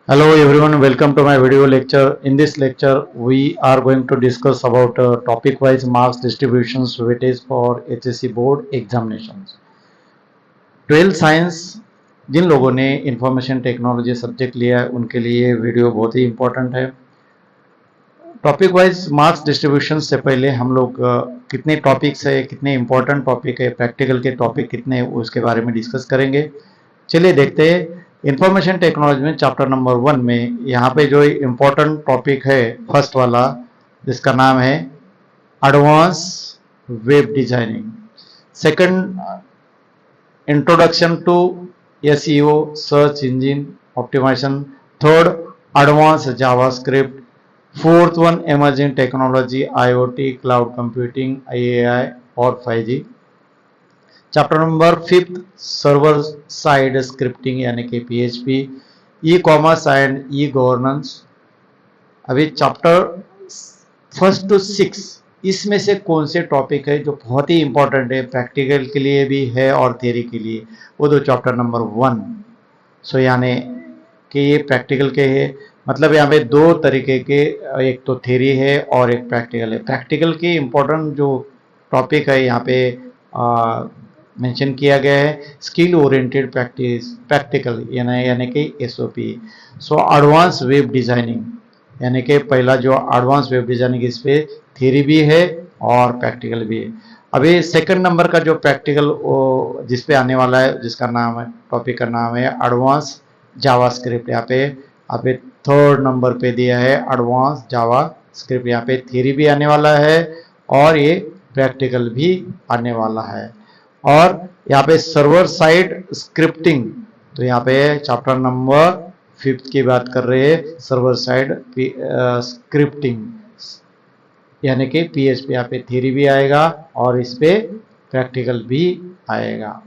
Hello everyone, welcome to my video lecture. In this lecture, we are going to discuss about topic-wise marks distributions weightage for HSC board examinations. 12 science जिन लोगों ने information technology subject लिया है उनके लिए video बहुत ही important है। Topic wise marks distribution से पहले हम लोग कितने टॉपिक्स है, कितने इंपॉर्टेंट टॉपिक है, प्रैक्टिकल के टॉपिक कितने उसके बारे में डिस्कस करेंगे। चलिए देखते हैं। इंफॉर्मेशन टेक्नोलॉजी में चैप्टर नंबर 1 में यहाँ पे जो इम्पोर्टेंट टॉपिक है फर्स्ट वाला, जिसका नाम है advance web designing. Second, introduction to SEO search engine optimization. Third, advance JavaScript. Fourth one, emerging technology, IOT, cloud computing, IAI और 5G। Chapter number 5, server side scripting यानी कि PHP, e commerce and e governance. अभी chapter 1 to 6 इसमें से कौन से topic है जो बहुत ही इंपॉर्टेंट है, प्रैक्टिकल के लिए भी है और थियरी के लिए, वो दो चैप्टर नंबर 1। सो यानी कि ये प्रैक्टिकल के है, मतलब यहाँ पे दो तरीके के, एक तो थियरी है और एक प्रैक्टिकल है। प्रैक्टिकल की इम्पोर्टेंट जो टॉपिक है यहाँ पे मेंशन किया गया है, स्किल ओरिएंटेड प्रैक्टिकल यानी कि SOP। So advance web designing यानी कि पहला जो एडवांस वेब डिजाइनिंग, इस पे थियरी भी है और प्रैक्टिकल भी है। अभी सेकंड नंबर का जो प्रैक्टिकल जिस पे आने वाला है, जिसका नाम है, टॉपिक का नाम है एडवांस जावास्क्रिप्ट। यहाँ पे थर्ड नंबर पे दिया है एडवांस जावास्क्रिप्ट। यहाँ पे थियरी भी आने वाला है और ये प्रैक्टिकल भी आने वाला है। और यहाँ पे सर्वर साइड स्क्रिप्टिंग, तो यहाँ पे चैप्टर नंबर 5 की बात कर रहे हैं, सर्वर साइड स्क्रिप्टिंग यानी कि PHP। यहाँ पे थियरी भी आएगा और इस पे प्रैक्टिकल भी आएगा।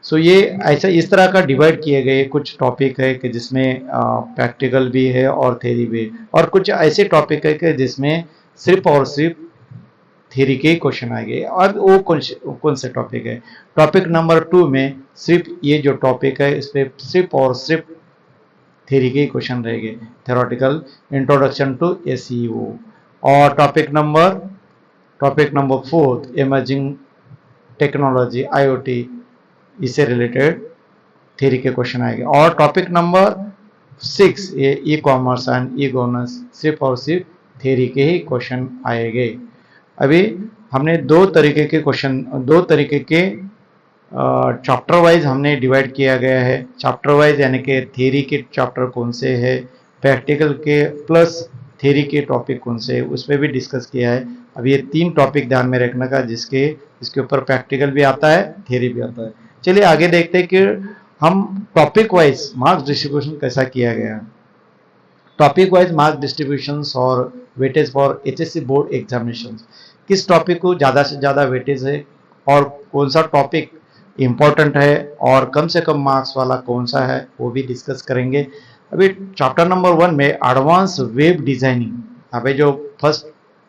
सो ये ऐसा इस तरह का डिवाइड किए गए कुछ टॉपिक है कि जिसमें प्रैक्टिकल भी है और थियरी भी है, और कुछ ऐसे टॉपिक है कि जिसमें सिर्फ और सिर्फ थियरी के क्वेश्चन आएंगे। और वो कौन से टॉपिक है? टॉपिक नंबर 2 में सिर्फ ये जो टॉपिक है, इस पे सिर्फ और सिर्फ थियरी के क्वेश्चन रहेंगे, थ्योरेटिकल इंट्रोडक्शन टू SEO। और topic number 4, emerging technology, IoT, इससे रिलेटेड थियरी के क्वेश्चन आएंगे। और टॉपिक नंबर 6, ये ई कॉमर्स एंड ई गवर्नेंस, सिर्फ और सिर्फ थियरी के ही क्वेश्चन आएंगे। अभी हमने दो तरीके के चैप्टर वाइज हमने डिवाइड किया गया है। चैप्टर वाइज यानी कि थियरी के चैप्टर कौन से है, प्रैक्टिकल के प्लस थियरी के टॉपिक कौन से है, उस पर भी डिस्कस किया है। अब ये 3 टॉपिक ध्यान में रखने का, इसके ऊपर प्रैक्टिकल भी आता है, थियरी भी आता है। चलिए आगे देखते हैं कि हम टॉपिक वाइज मार्क्स डिस्ट्रीब्यूशन कैसा किया गया है। टॉपिक वाइज मार्क्स डिस्ट्रीब्यूशन और weightage for HSC board examination, किस टॉपिक को ज़्यादा से ज़्यादा वेटेज है और कौन सा टॉपिक इम्पोर्टेंट है और कम से कम मार्क्स वाला कौन सा है, वो भी डिस्कस करेंगे। अभी चैप्टर नंबर 1 में एडवांस वेब डिजाइनिंग, अभी जो फर्स्ट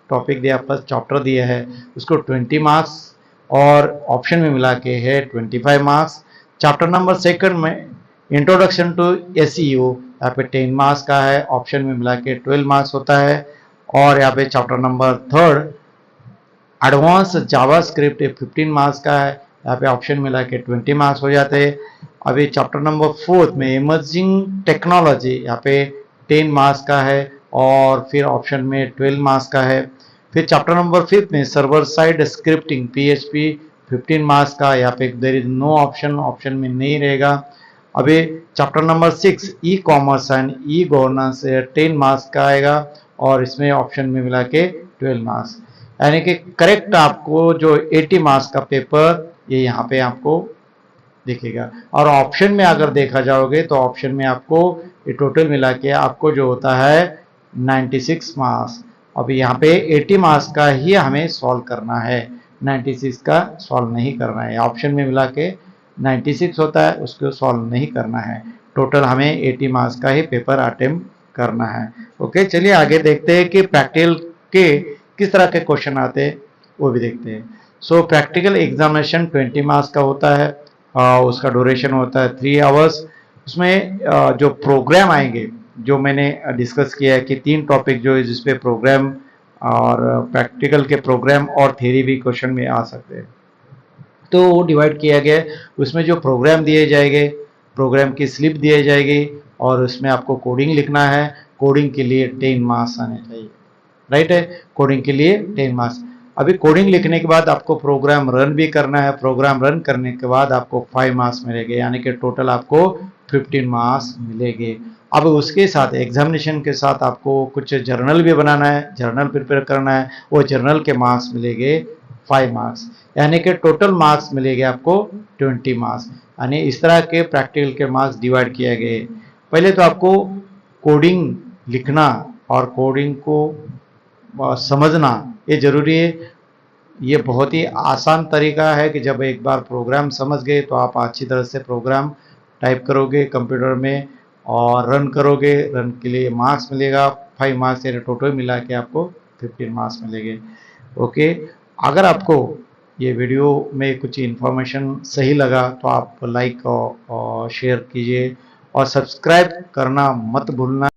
टॉपिक दिया, फर्स्ट चैप्टर दिया है, उसको 20 मार्क्स और ऑप्शन में मिला के है 25 मार्क्स। चैप्टर नंबर 2 में इंट्रोडक्शन टू SEO, यहाँ पे 10 मार्क्स का है, ऑप्शन में मिला के 12 मार्क्स होता है। और यहाँ पे chapter number 3 advance JavaScript 15 marks का है, यहाँ पे ऑप्शन मिला के 20 मार्क्स हो जाते हैं। अभी चैप्टर नंबर 4 में इमर्जिंग टेक्नोलॉजी, यहाँ पे 10 मार्क्स का है और फिर ऑप्शन में 12 मार्क्स का है। फिर चैप्टर नंबर 5 में server side scripting PHP 15 marks का, यहाँ पे देयर इज नो ऑप्शन में नहीं रहेगा। अभी chapter number 6 E commerce and e governance 10 marks का आएगा और इसमें ऑप्शन में मिला के 12 मार्क्स, यानी कि करेक्ट आपको जो 80 मार्क्स का पेपर ये यहाँ पे आपको दिखेगा। और ऑप्शन में अगर देखा जाओगे तो ऑप्शन में आपको ये टोटल मिला के आपको जो होता है 96 मार्क्स। अब यहाँ पे 80 मार्क्स का ही हमें सॉल्व करना है, 96 का सॉल्व नहीं करना है। ऑप्शन में मिला के 96 होता है, उसको सॉल्व नहीं करना है। टोटल हमें 80 मार्क्स का ही पेपर अटेम्प्ट करना है। ओके, चलिए आगे देखते हैं कि प्रैक्टिकल के किस तरह के क्वेश्चन आते हैं, वो भी देखते हैं। सो प्रैक्टिकल एग्जामिनेशन 20 मार्क्स का होता है, उसका ड्यूरेशन होता है 3 आवर्स। उसमें जो प्रोग्राम आएंगे जो मैंने डिस्कस किया है कि 3 टॉपिक जो है जिसपे प्रोग्राम और प्रैक्टिकल के प्रोग्राम और थ्योरी भी क्वेश्चन में आ सकते हैं, तो वो डिवाइड किया गया है। उसमें जो प्रोग्राम दिए जाएंगे, प्रोग्राम की स्लिप दिए जाएगी और उसमें आपको कोडिंग लिखना है। कोडिंग के लिए 10 मार्क्स आने चाहिए, राइट है। कोडिंग के लिए 10 मार्क्स। अभी कोडिंग लिखने के बाद आपको प्रोग्राम रन भी करना है। प्रोग्राम रन करने के बाद आपको 5 मार्क्स मिलेंगे, यानी कि टोटल आपको 15 मार्क्स मिलेंगे। अब उसके साथ एग्जामिनेशन के साथ आपको कुछ जर्नल भी बनाना है, जर्नल प्रिपेयर करना है। वो जर्नल के मार्क्स मिलेंगे 5 मार्क्स, यानी कि टोटल मार्क्स मिलेंगे आपको 20 मार्क्स। यानी इस तरह के प्रैक्टिकल के मार्क्स डिवाइड किए गए। पहले तो आपको कोडिंग लिखना और कोडिंग को समझना ये जरूरी है। ये बहुत ही आसान तरीका है कि जब एक बार प्रोग्राम समझ गए तो आप अच्छी तरह से प्रोग्राम टाइप करोगे कंप्यूटर में और रन करोगे। रन के लिए मार्क्स मिलेगा 5 मार्क्स, यानी टोटल मिला के आपको 15 मार्क्स मिलेंगे। ओके, अगर आपको ये वीडियो में कुछ इन्फॉर्मेशन सही लगा तो आप लाइक और शेयर कीजिए और सब्सक्राइब करना मत भूलना।